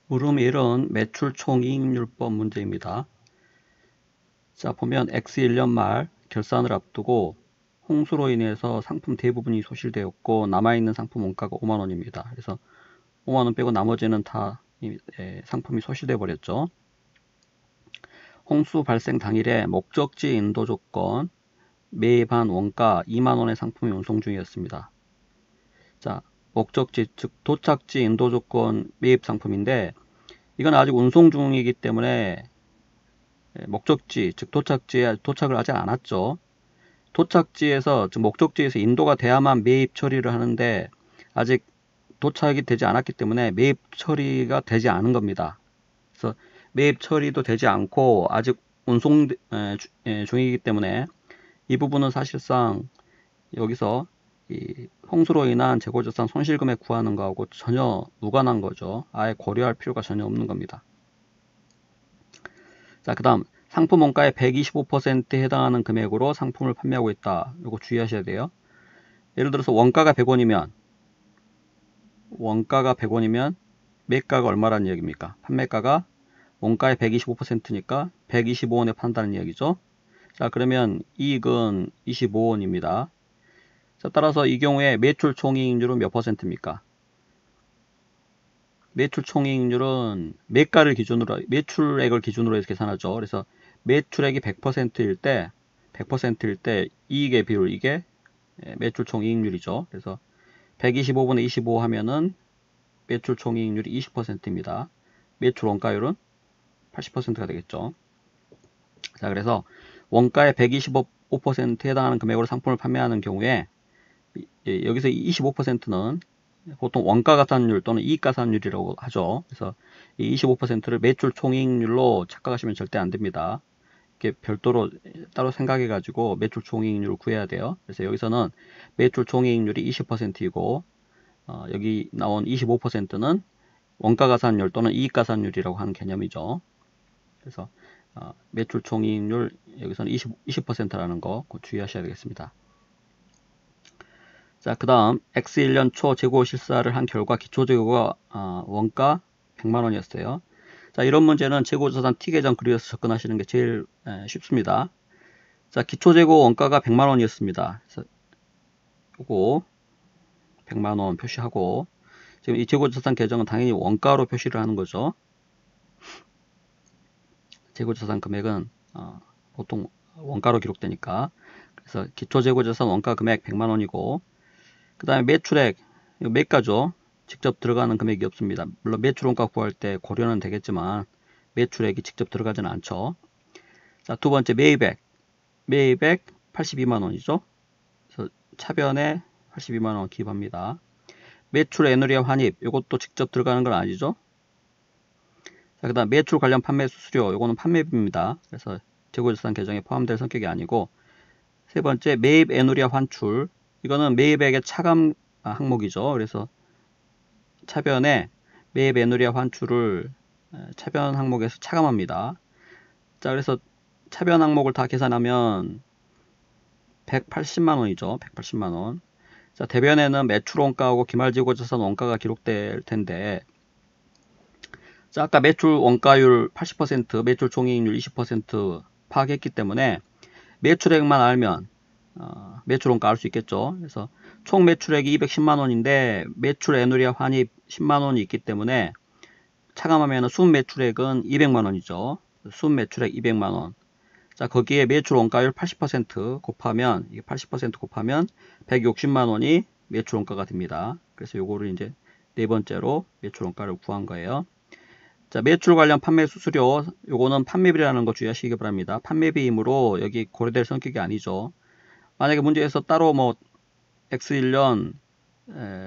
물음 1은 매출 총이익률법 문제입니다. 자, 보면 X1년 말 결산을 앞두고 홍수로 인해서 상품 대부분이 소실되었고 남아있는 상품 원가가 5만원입니다. 그래서 5만원 빼고 나머지는 다 상품이 소실돼 버렸죠. 홍수 발생 당일에 목적지 인도 조건 매입한 원가 2만원의 상품이 운송 중이었습니다. 자, 목적지 즉 도착지 인도 조건 매입 상품인데 이건 아직 운송 중이기 때문에 목적지 즉 도착지에 도착을 하지 않았죠. 도착지에서 즉 목적지에서 인도가 돼야만 매입 처리를 하는데 아직 도착이 되지 않았기 때문에 매입 처리가 되지 않은 겁니다. 그래서 매입 처리도 되지 않고 아직 운송 중이기 때문에 이 부분은 사실상 여기서 이 홍수로 인한 재고자산 손실금액 구하는 거하고 전혀 무관한 거죠. 아예 고려할 필요가 전혀 없는 겁니다. 자, 그 다음 상품 원가의 125%에 해당하는 금액으로 상품을 판매하고 있다. 이거 주의하셔야 돼요. 예를 들어서 원가가 100원이면 매가가 얼마라는 이야기입니까? 판매가가 원가의 125%니까 125원에 판다는 이야기죠. 자, 그러면 이익은 25원입니다. 자, 따라서 이 경우에 매출 총이익률은 몇 퍼센트입니까? 매출 총이익률은 매가를 기준으로 매출액을 기준으로 해서 계산하죠. 그래서 매출액이 100%일 때 이익의 비율 이게 매출 총이익률이죠. 그래서 125분의 25 하면은 매출 총이익률이 20%입니다. 매출 원가율은 80%가 되겠죠. 자, 그래서 원가의 125%에 해당하는 금액으로 상품을 판매하는 경우에 여기서 25%는 보통 원가가산율 또는 이익가산율이라고 하죠. 그래서 이 25%를 매출 총이익률로 착각하시면 절대 안 됩니다. 이렇게 별도로 따로 생각해 가지고 매출 총이익률을 구해야 돼요. 그래서 여기서는 매출 총이익률이 20%이고 여기 나온 25%는 원가가산율 또는 이익가산율이라고 하는 개념이죠. 그래서 매출 총이익률 여기서는 20%라는 거 주의하셔야 되겠습니다. 자, 그 다음 X1년 초 재고 실사를 한 결과 기초재고가 원가 100만원이었어요. 자, 이런 문제는 재고자산 T계정 그려서 접근하시는 게 제일 쉽습니다. 자, 기초재고 원가가 100만원이었습니다. 그래서 요거 100만원 표시하고 지금 이 재고자산 계정은 당연히 원가로 표시를 하는 거죠. 재고자산 금액은 보통 원가로 기록되니까 그래서 기초재고자산 원가 금액 100만원이고 그 다음에 매출액 매가죠. 직접 들어가는 금액이 없습니다. 물론 매출원가 구할 때 고려는 되겠지만 매출액이 직접 들어가지는 않죠. 자, 두 번째 매입액 82만원이죠. 그래서 차변에 82만원 기입합니다. 매출 에누리아 환입 이것도 직접 들어가는 건 아니죠. 자, 그 다음 매출 관련 판매 수수료 이거는 판매비입니다. 그래서 재고자산 계정에 포함될 성격이 아니고 세 번째 매입 에누리아 환출 이거는 매입액의 차감 항목이죠. 그래서 차변에 매입 에누리아 환출을 차변 항목에서 차감합니다. 자, 그래서 차변 항목을 다 계산하면 180만원이죠. 180만원. 자, 대변에는 매출 원가하고 기말재고자산 원가가 기록될 텐데 자, 아까 매출 원가율 80%, 매출 총이익률 20% 파악했기 때문에 매출액만 알면 매출 원가 알 수 있겠죠. 그래서 총 매출액이 210만원인데 매출 에누리아 환입 10만원이 있기 때문에 차감하면 순 매출액은 200만원이죠. 순 매출액 200만원. 자, 거기에 매출 원가율 80% 곱하면 이게 80% 곱하면 160만원이 매출 원가가 됩니다. 그래서 요거를 이제 네 번째로 매출 원가를 구한 거예요. 자, 매출 관련 판매 수수료 요거는 판매비라는 거 주의하시기 바랍니다. 판매비이므로 여기 고려될 성격이 아니죠. 만약에 문제에서 따로 뭐 X1년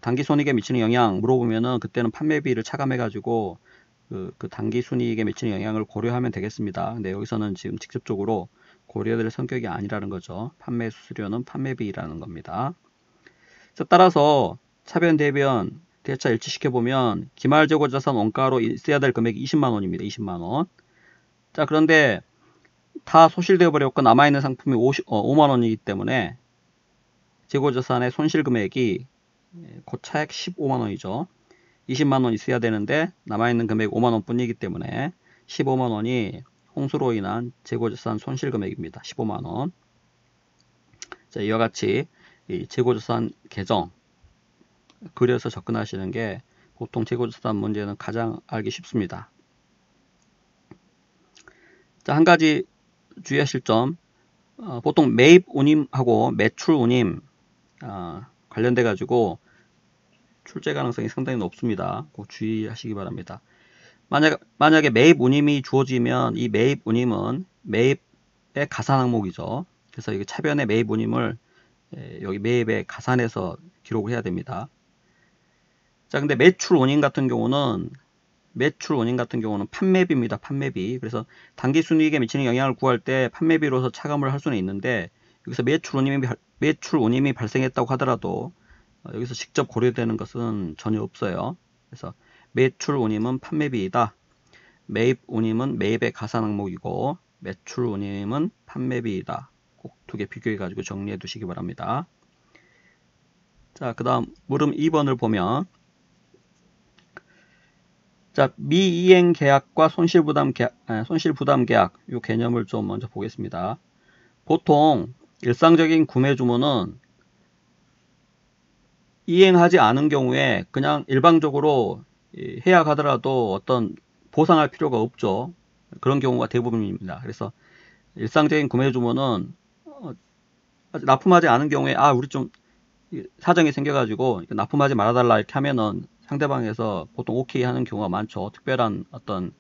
당기순이익에 미치는 영향 물어보면은 그때는 판매비를 차감해 가지고 그 당기순이익에 미치는 영향을 고려하면 되겠습니다. 근데 여기서는 지금 직접적으로 고려될 성격이 아니라는 거죠. 판매 수수료는 판매비라는 겁니다. 따라서 차변 대변 대차 일치시켜 보면 기말재고자산 원가로 있어야 될 금액이 20만원입니다. 20만원. 자, 그런데 다 소실되어 버렸고 남아있는 상품이 5만원이기 때문에 재고자산의 손실금액이 그 차액 15만원이죠. 20만원 있어야 되는데 남아있는 금액이 5만원 뿐이기 때문에 15만원이 홍수로 인한 재고자산 손실금액입니다. 15만원. 자, 이와 같이 이 재고자산 계정 그려서 접근하시는 게 보통 재고자산 문제는 가장 알기 쉽습니다. 자, 한 가지 주의하실 점, 보통 매입 운임하고 매출 운임 관련돼 가지고 출제 가능성이 상당히 높습니다. 꼭 주의하시기 바랍니다. 만약에 매입 운임이 주어지면 이 매입 운임은 매입의 가산 항목이죠. 그래서 이게 차변의 매입 운임을 여기 매입에 가산해서 기록을 해야 됩니다. 자, 근데 매출 운임 같은 경우는 판매비입니다. 판매비. 그래서 단기 순이익에 미치는 영향을 구할 때 판매비로서 차감을 할 수는 있는데, 여기서 매출 운임이 발생했다고 하더라도 여기서 직접 고려되는 것은 전혀 없어요. 그래서 매출 운임은 판매비이다. 매입 운임은 매입의 가산 항목이고 매출 운임은 판매비이다. 꼭 두 개 비교해 가지고 정리해 두시기 바랍니다. 자, 그 다음 물음 2번을 보면, 자, 미이행 계약과 손실부담 계약 이 개념을 좀 먼저 보겠습니다. 보통 일상적인 구매 주문은 이행하지 않은 경우에 그냥 일방적으로 해약하더라도 어떤 보상할 필요가 없죠. 그런 경우가 대부분입니다. 그래서 일상적인 구매 주문은 납품하지 않은 경우에 우리 좀 사정이 생겨가지고 납품하지 말아달라 이렇게 하면은 상대방에서 보통 오케이 하는 경우가 많죠. 특별한 어떤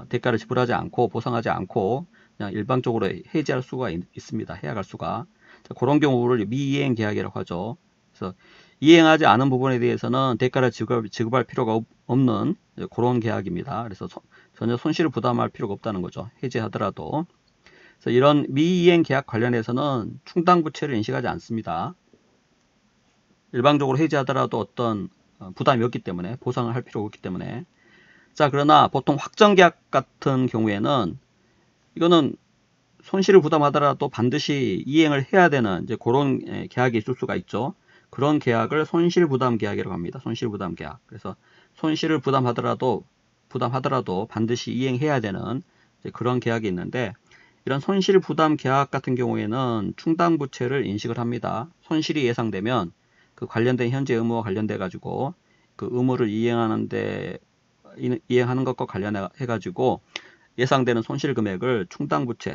대가를 지불하지 않고 보상하지 않고 그냥 일방적으로 해지할 수가 있습니다. 해약할 수가. 자, 그런 경우를 미이행 계약이라고 하죠. 그래서 이행하지 않은 부분에 대해서는 대가를 지급할 필요가 없는 그런 계약입니다. 그래서 전혀 손실을 부담할 필요가 없다는 거죠. 해지하더라도. 그래서 이런 미이행 계약 관련해서는 충당부채를 인식하지 않습니다. 일방적으로 해지하더라도 어떤 부담이 없기 때문에, 보상을 할 필요가 없기 때문에. 자, 그러나 보통 확정계약 같은 경우에는 이거는 손실을 부담하더라도 반드시 이행을 해야 되는 그런 계약이 있을 수가 있죠. 그런 계약을 손실부담 계약이라고 합니다. 손실부담 계약. 그래서 손실을 부담하더라도 반드시 이행해야 되는 그런 계약이 있는데, 이런 손실부담 계약 같은 경우에는 충당부채를 인식을 합니다. 손실이 예상되면 그 관련된 현재 의무와 관련돼 가지고 그 의무를 이행하는 것과 관련해 가지고 예상되는 손실 금액을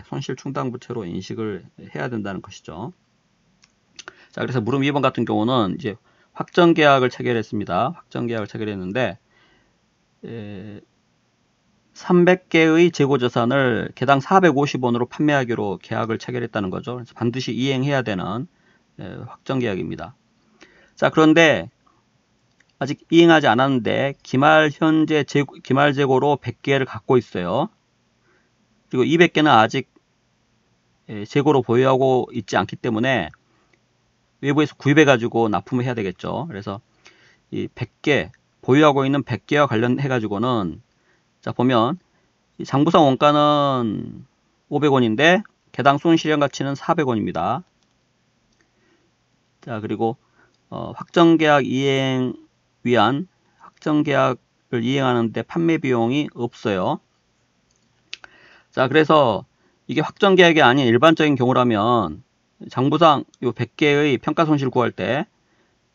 손실 충당부채로 인식을 해야 된다는 것이죠. 자, 그래서 물음 2번 같은 경우는 이제 확정계약을 체결했습니다. 확정계약을 체결했는데 300개의 재고자산을 개당 450원으로 판매하기로 계약을 체결했다는 거죠. 그래서 반드시 이행해야 되는 확정계약입니다. 자, 그런데 아직 이행하지 않았는데 기말 재고로 100개를 갖고 있어요. 그리고 200개는 아직 재고로 보유하고 있지 않기 때문에 외부에서 구입해 가지고 납품을 해야 되겠죠. 그래서 이 100개 보유하고 있는 100개와 관련해 가지고는, 자, 보면 이 장부상 원가는 500원인데 개당 손실현 가치는 400원입니다. 자, 그리고 확정계약 이행 위한 확정계약을 이행하는데 판매 비용이 없어요. 자, 그래서 이게 확정계약이 아닌 일반적인 경우라면 장부상 요 100개의 평가손실 구할 때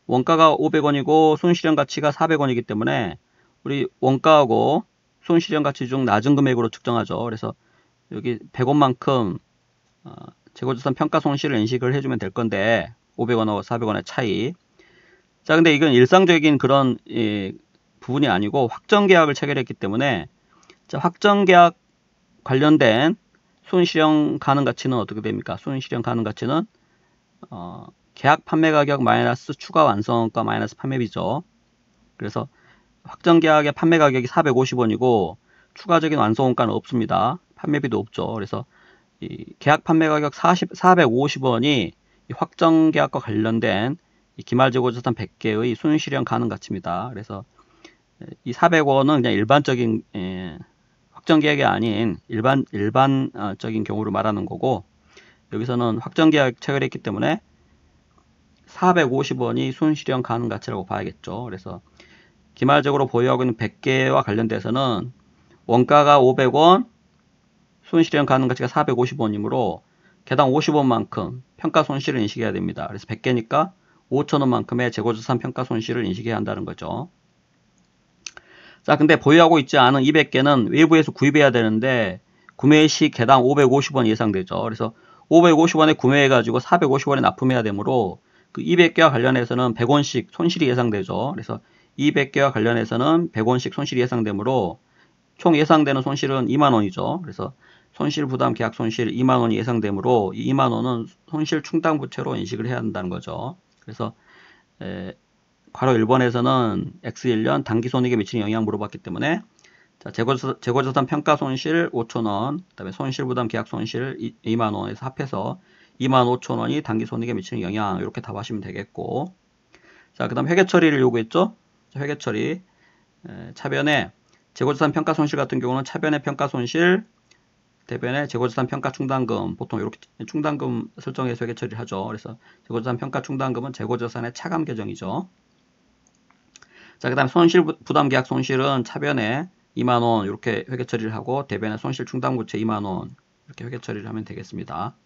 원가가 500원이고 손실현 가치가 400원이기 때문에 우리 원가하고 손실현 가치 중 낮은 금액으로 측정하죠. 그래서 여기 100원만큼 재고자산 평가손실을 인식을 해주면 될 건데 500원하고 400원의 차이. 자, 근데 이건 일상적인 그런 부분이 아니고 확정계약을 체결했기 때문에, 자, 확정계약 관련된 손실형 가능 가치는 어떻게 됩니까? 손실형 가능 가치는 계약 판매 가격 마이너스 추가 완성가 마이너스 판매비죠. 그래서 확정계약의 판매 가격이 450원이고 추가적인 완성원가는 없습니다. 판매비도 없죠. 그래서 이 계약 판매 가격 450원이 이 확정계약과 관련된 이 기말재고자산 100개의 손실형 가능 가치입니다. 그래서 이 400원은 그냥 일반적인 확정계약이 아닌 일반적인 경우를 말하는 거고, 여기서는 확정계약 체결했기 때문에 450원이 손실형 가능 가치라고 봐야겠죠. 그래서 기말재고로 보유하고 있는 100개와 관련돼서는 원가가 500원, 손실형 가능가치가 450원이므로 개당 50원만큼 평가 손실을 인식해야 됩니다. 그래서 100개니까 5,000원만큼의 재고자산 평가 손실을 인식해야 한다는 거죠. 자, 근데 보유하고 있지 않은 200개는 외부에서 구입해야 되는데 구매 시 개당 550원 예상되죠. 그래서 550원에 구매해가지고 450원에 납품해야 되므로 그 200개와 관련해서는 100원씩 손실이 예상되죠. 그래서 200개와 관련해서는 100원씩 손실이 예상되므로 총 예상되는 손실은 2만원이죠. 그래서 손실부담 계약 손실 2만원이 예상되므로 이 2만원은 손실 충당부채로 인식을 해야 한다는 거죠. 그래서 괄호 1번에서는 X1년 당기손익에 미치는 영향 물어봤기 때문에 자, 재고자산 평가 손실 5,000원, 그 다음에 손실부담 계약 손실 2만원에서 합해서 25,000원이 당기손익에 미치는 영향, 이렇게 답하시면 되겠고, 자, 그 다음 회계처리를 요구했죠. 자, 회계처리 차변에 재고자산 평가 손실 같은 경우는 차변의 평가 손실, 대변의 재고자산 평가 충당금, 보통 이렇게 충당금 설정해서 회계 처리를 하죠. 그래서 재고자산 평가 충당금은 재고자산의 차감 계정이죠. 자, 그 다음에 손실 부담 계약 손실은 차변에 2만원 이렇게 회계 처리를 하고 대변의 손실 충당부채 2만원 이렇게 회계 처리를 하면 되겠습니다.